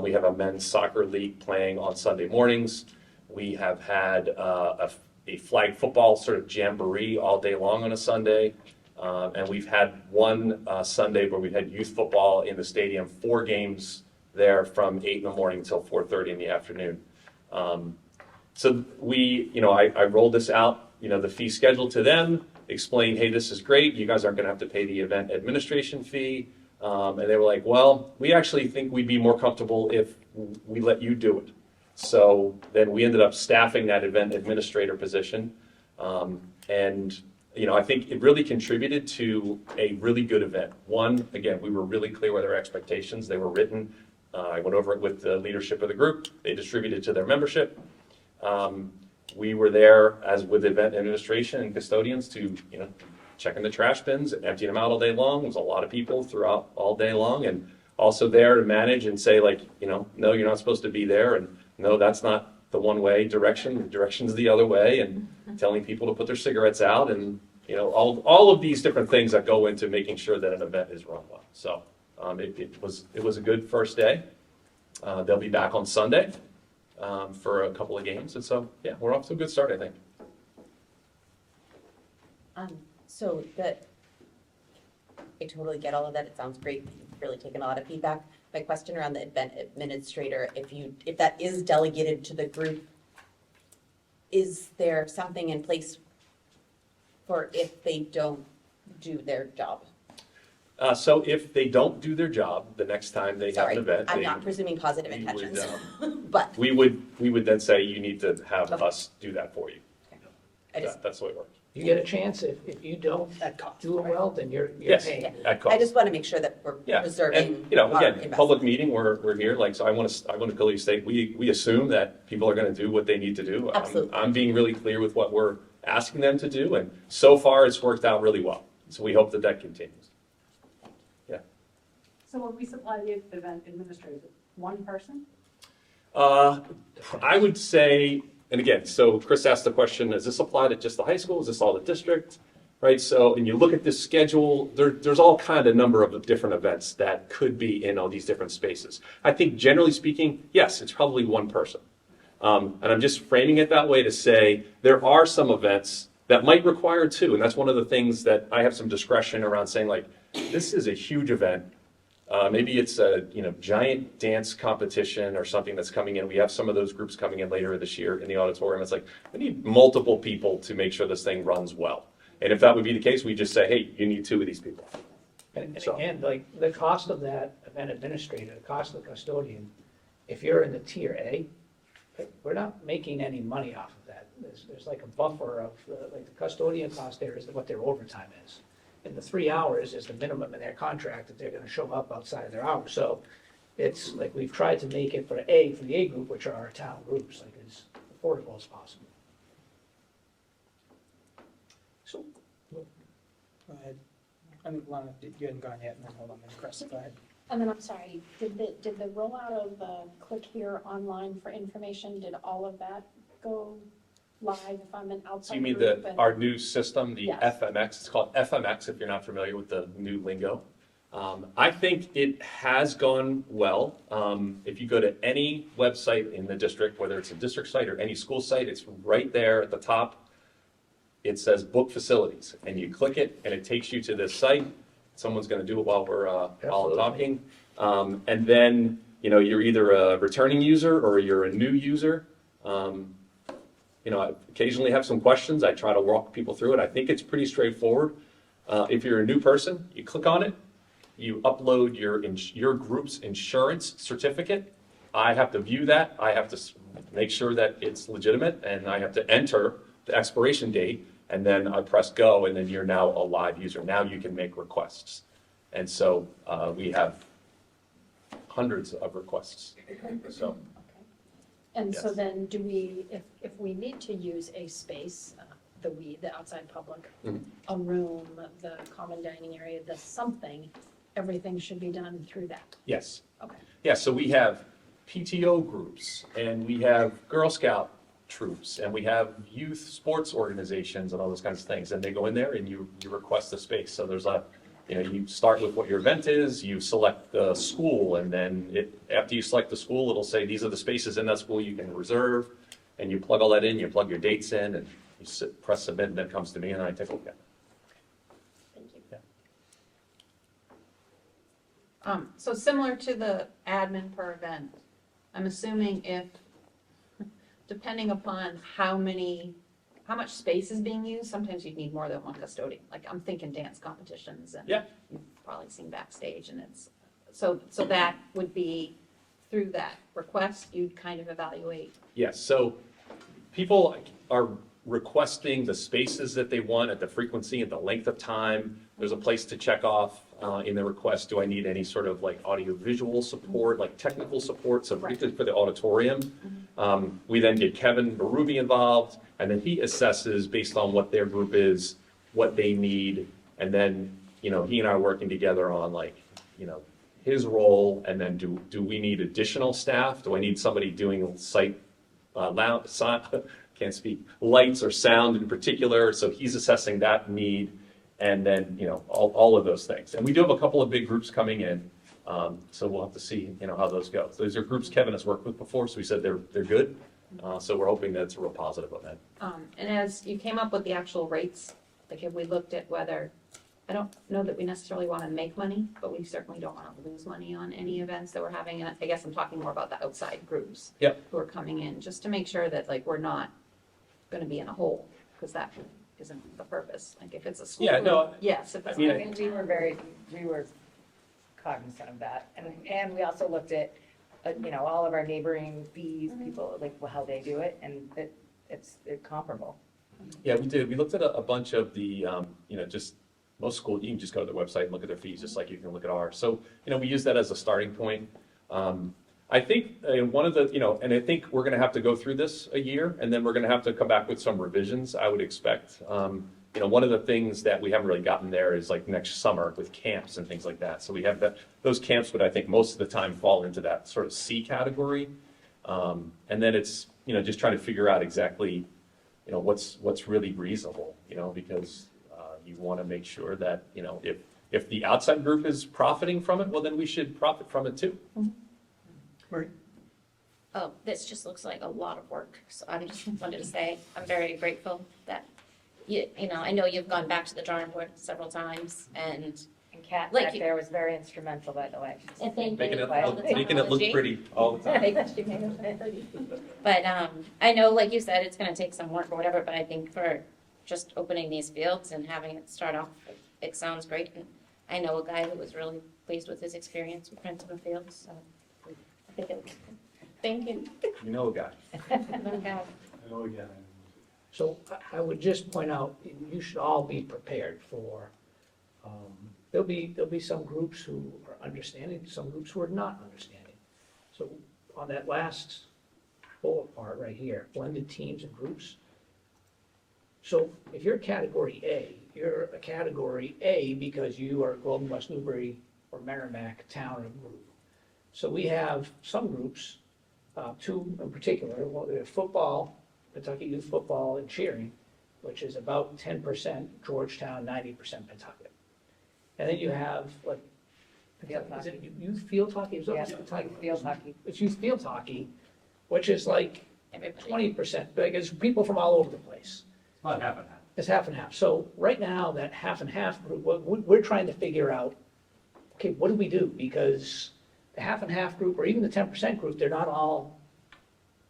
We have a men's soccer league playing on Sunday mornings. We have had a flag football sort of jamboree all day long on a Sunday. And we've had one Sunday where we had youth football in the stadium, 4 games there from 8 in the morning until 4:30 in the afternoon. So I rolled this out, the fee schedule to them, explained, hey, this is great. You guys aren't going to have to pay the event administration fee. And they were like, well, we actually think we'd be more comfortable if we let you do it. So then we ended up staffing that event administrator position. I think it really contributed to a really good event. One, again, we were really clear with our expectations. They were written. I went over it with the leadership of the group. They distributed to their membership. We were there as with event administration and custodians to, checking the trash bins and emptying them out all day long. There was a lot of people throughout all day long, and also there to manage and say like, no, you're not supposed to be there, and no, that's not the one-way direction. The direction's the other way, and telling people to put their cigarettes out, and all of these different things that go into making sure that an event is run well. So it was a good first day. They'll be back on Sunday for a couple of games, and so yeah, we're off to a good start, I think. I totally get all of that. It sounds great. You've really taken a lot of feedback. My question around the event administrator, if that is delegated to the group, is there something in place for if they don't do their job? So if they don't do their job, the next time they have an event, I'm not presuming positive we intentions, would, but we would then say you need to have us do that for you. That's the way it works. You get a chance, if you don't do it well, then you're Yes, paying. at cost. I just want to make sure that we're preserving And, our again, investment. public meeting, we're here, like, so I want to clearly state, we assume that people are going to do what they need to do. Absolutely. I'm being really clear with what we're asking them to do, and so far it's worked out really well. So we hope that continues. Yeah. So when we supply the event administrator, one person? I would say, and again, so Chris asked the question, does this apply to just the high school? Is this all the district? right? So, and you look at this schedule, there's all kind of number of different events that could be in all these different spaces. I think generally speaking, yes, it's probably one person. And I'm just framing it that way to say there are some events that might require two, and that's one of the things that I have some discretion around saying, like, this is a huge event. Maybe it's a giant dance competition or something that's coming in. We have some of those groups coming in later this year in the auditorium. It's like, we need multiple people to make sure this thing runs well. And if that would be the case, we just say, hey, you need two of these people. And So- again, like, the cost of that event administrator, the cost of the custodian, if you're in the tier A, we're not making any money off of that. There's like a buffer of, like, the custodian cost there is what their overtime is. And the 3 hours is the minimum in their contract that they're gonna show up outside of their hours. So it's like, we've tried to make it for the A group, which are our town groups, like, as affordable as possible. So, go ahead. I think Lana, you hadn't gone yet, and then hold on, then Chris, go ahead. And then I'm sorry, did the rollout of the click here online for information, did all of that go live if I'm an So outside you mean group? And- our new system, the Yes. FMX, it's called FMX if you're not familiar with the new lingo. I think it has gone well. If you go to any website in the district, whether it's a district site or any school site, it's right there at the top. It says book facilities, and you click it, and it takes you to this site. Someone's going to do it while we're all Absolutely. talking. And then, you're either a returning user or you're a new user. I occasionally have some questions. I try to walk people through it. I think it's pretty straightforward. If you're a new person, you click on it, you upload your group's insurance certificate. I have to view that. I have to make sure that it's legitimate, and I have to enter the expiration date, and then I press go, and then you're now a live user. Now you can make requests. And so we have hundreds of requests. So. And so Yes. then do we, if we need to use a space, the outside public, Mhm. a room, the common dining area, the something, everything should be done through that? Yes. Okay. Yeah, so we have PTO groups, and we have Girl Scout troops, and we have youth sports organizations and all those kinds of things. And they go in there and you request a space. So there's you start with what your event is, you select the school, and then after you select the school, it'll say, these are the spaces in that school you can reserve. And you plug all that in, you plug your dates in, and you press submit, and then it comes to me, and I take a look at it. Thank you. So similar to the admin per event, I'm assuming depending upon how much space is being used, sometimes you'd need more than one custodian. Like, I'm thinking dance competitions, and Yeah. you've probably seen backstage, and so that would be through that request, you'd kind of evaluate. Yes, so people are requesting the spaces that they want at the frequency and the length of time. There's a place to check off in the request, do I need any sort of like audio-visual support, like technical support, so particularly for the auditorium. We then get Kevin Berube involved, and then he assesses based on what their group is, what they need, and then, he and I are working together on his role, and then do we need additional staff? Do I need somebody doing can't speak, lights or sound in particular? So he's assessing that need, and then, all of those things. And we do have a couple of big groups coming in, so we'll have to see, how those go. So those are groups Kevin has worked with before, so he said they're good. So we're hoping that it's a real positive event. And as you came up with the actual rates, like, have we looked at whether, I don't know that we necessarily want to make money, but we certainly don't want to lose money on any events that we're having. And I guess I'm talking more about the outside groups. Yep. Who are coming in, just to make sure that, like, we're not going to be in a hole, because that isn't the purpose. Like, if it's a school. Yeah, no, group, yes, if it's. I mean, I mean, we were cognizant of that, and we also looked at, all of our neighboring fees, people, like, how they do it, and it's comparable. Yeah, we did. We looked at a bunch of the, just most schools, you can just go to their website and look at their fees, just like you can look at ours. So, we use that as a starting point. I think one of the, and I think we're going to have to go through this a year, and then we're going to have to come back with some revisions, I would expect. One of the things that we haven't really gotten there is like next summer with camps and things like that. So we have those camps would, I think, most of the time fall into that sort of C category. And then it's, just trying to figure out exactly, what's really reasonable, because you want to make sure that, if the outside group is profiting from it, well, then we should profit from it too. Marie? Oh, this just looks like a lot of work, so I just wanted to say, I'm very grateful that, I know you've gone back to the drawing board several times, and Kat Like back you- there was very instrumental, by the way. and thank Making you it, for all the making it look technology. pretty all the time. She made it look pretty. But, I know, like you said, it's gonna take some work or whatever, but I think for just opening these fields and having it start off, it sounds great, and I know a guy who was really pleased with his experience with Pentucket Fields, so I think it was good. Thank you. You know a guy. Okay. Oh, yeah. So I would just point out, you should all be prepared for, there'll be some groups who are understanding, some groups who are not understanding. So on that last bullet part right here, blended teams and groups. So if you're category A, you're a category A because you are Golden West Newbury or Merrimack town or group. So we have some groups, two in particular, well, we have football, Pentucket youth football and cheering, which is about 10% Georgetown, 90% Pentucket. And then you have like, Field is it hockey. youth field hockey? Is that Yeah, what's Pentucket? field hockey. It's youth field hockey, which is like Everybody. 20%, because people from all over the place. About half and half. It's half and half. So right now, that half and half group, what we're trying to figure out, okay, what do we do? Because the half and half group, or even the 10% group, they're not all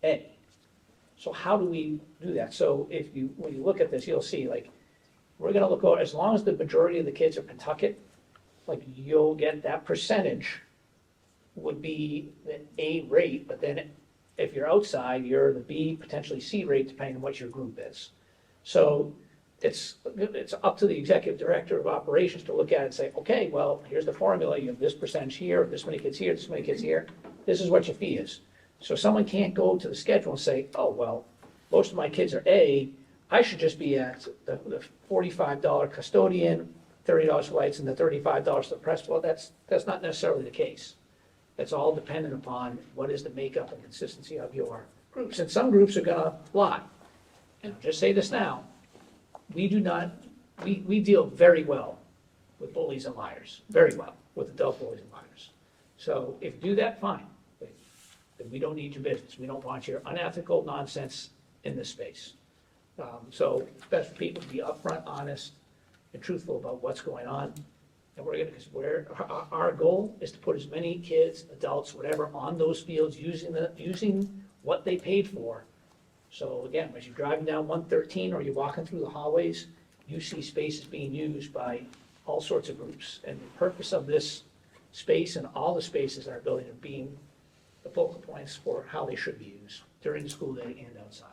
A. So how do we do that? So when you look at this, you'll see, like, we're gonna look over, as long as the majority of the kids are Pentucket, like, you'll get that percentage would be the A rate, but then if you're outside, you're the B, potentially C rate, depending on what your group is. So it's up to the executive director of operations to look at it and say, okay, well, here's the formula, you have this percentage here, this many kids here, this many kids here, this is what your fee is. So someone can't go to the schedule and say, oh, well, most of my kids are A, I should just be at the $45 custodian, $30 for lights, and the $35 for the press. Well, that's not necessarily the case. It's all dependent upon what is the makeup and consistency of your groups. And some groups are gonna lie. And I'll just say this now, we deal very well with bullies and liars, very well with adult bullies and liars. So if you do that, fine. Then we don't need your business. We don't want your unethical nonsense in this space. So it's best for people to be upfront, honest, and truthful about what's going on. And because our goal is to put as many kids, adults, whatever, on those fields using what they paid for. So again, as you're driving down 113 or you're walking through the hallways, you see spaces being used by all sorts of groups. And the purpose of this space and all the spaces in our building are being the focal points for how they should be used during the school day and outside.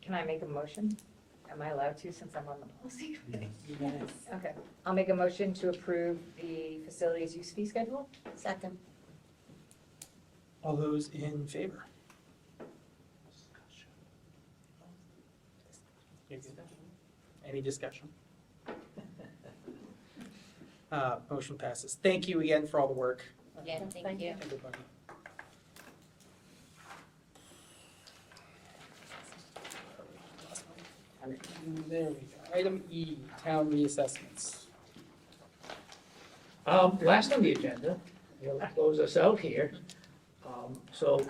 Can I make a motion? Am I allowed to, since I'm on the policy committee? Okay, I'll make a motion to approve the facilities use fee schedule. Second. All those in favor? Any discussion? Motion passes. Thank you again for all the work, Again, thank you. everybody. There we go. Item E, town reassessments. Last on the agenda, we'll close us out here. So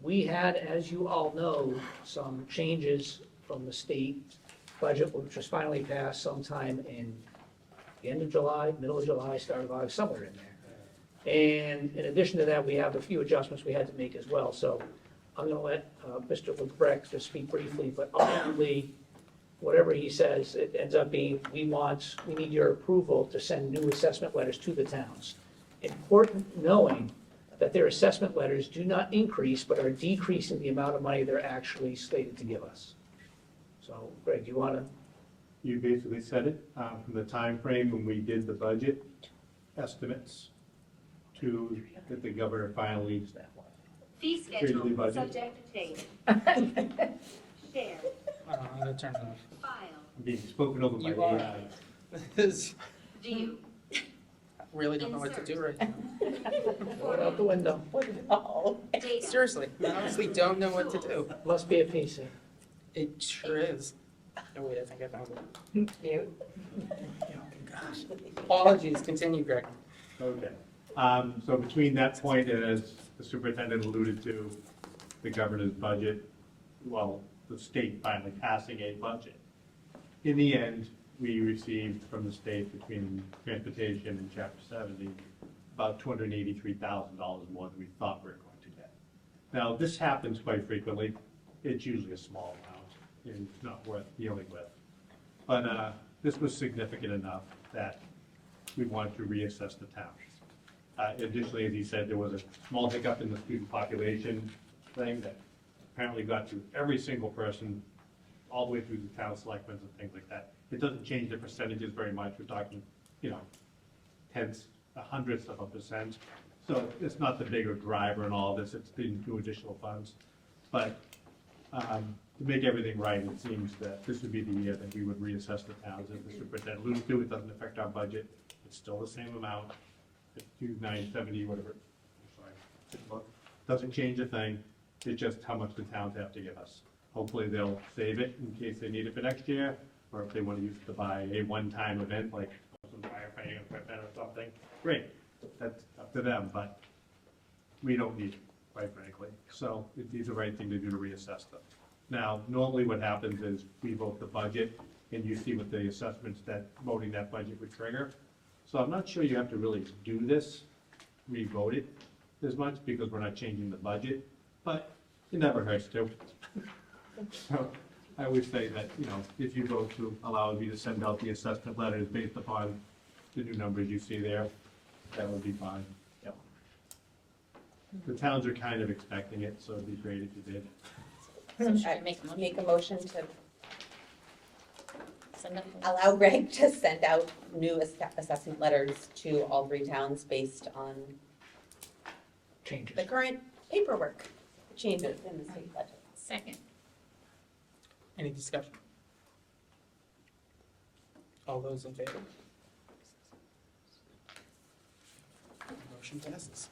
we had, as you all know, some changes from the state budget, which was finally passed sometime in the end of July, middle of July, start of August, somewhere in there. And in addition to that, we have a few adjustments we had to make as well. So I'm gonna let Mr. LeBrecq just speak briefly, but ultimately, whatever he says, it ends up being, we need your approval to send new assessment letters to the towns. Important knowing that their assessment letters do not increase, but are decreasing the amount of money they're actually slated to give us. So, Greg, do you wanna? You basically said it, from the time frame when we did the budget estimates to that the governor finally Fee created the schedule, budget. subject to change. Share, I'm gonna turn it off. file, Being spoken over by You are. AI. This, view. really don't know what to do right now. Throw it out the window. Data. Seriously, I honestly don't know what to do. Must be a PC. It sure is. Oh, wait, I think I found it. Mute. Gosh. Apologies, continue, Greg. Okay. So between that point and as the superintendent alluded to, the governor's budget, well, the state finally passing a budget. In the end, we received from the state between transportation and chapter 70, about $283,000 more than we thought we were going to get. Now, this happens quite frequently. It's usually a small amount and not worth dealing with. But this was significant enough that we wanted to reassess the towns. Additionally, as he said, there was a small hiccup in the student population thing that apparently got to every single person, all the way through the town selectmen and things like that. It doesn't change the percentages very much. We're talking, tenths, hundredths of a percent. So it's not the bigger driver in all this. It's the new additional funds. But to make everything right, it seems that this would be the year that we would reassess the towns. As the superintendent alluded to, it doesn't affect our budget. It's still the same amount. It's 2,970, whatever. I'm sorry. Doesn't change a thing. It's just how much the towns have to give us. Hopefully they'll save it in case they need it for next year, or if they want to use it to buy a one-time event like some firefighting equipment or something. Great, that's up to them, but we don't need it, quite frankly. So it'd be the right thing to do to reassess them. Now, normally what happens is we vote the budget, and you see what the assessments that voting that budget would trigger. So I'm not sure you have to really do this, re-vote it as much, because we're not changing the budget, but it never hurts to. So I would say that, if you vote to allow me to send out the assessment letters based upon the new numbers you see there, that would be fine. Yep. The towns are kind of expecting it, so it'd be great if you did. So should I make a motion? Make a motion to Send up. allow Greg to send out new assessment letters to all 3 towns based on Changes. the current paperwork changes in the state budget. Second. Any discussion? All those in favor? Motion passes.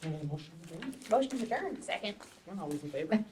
Any motion to adjourn? Motion adjourned. Second. All those in favor?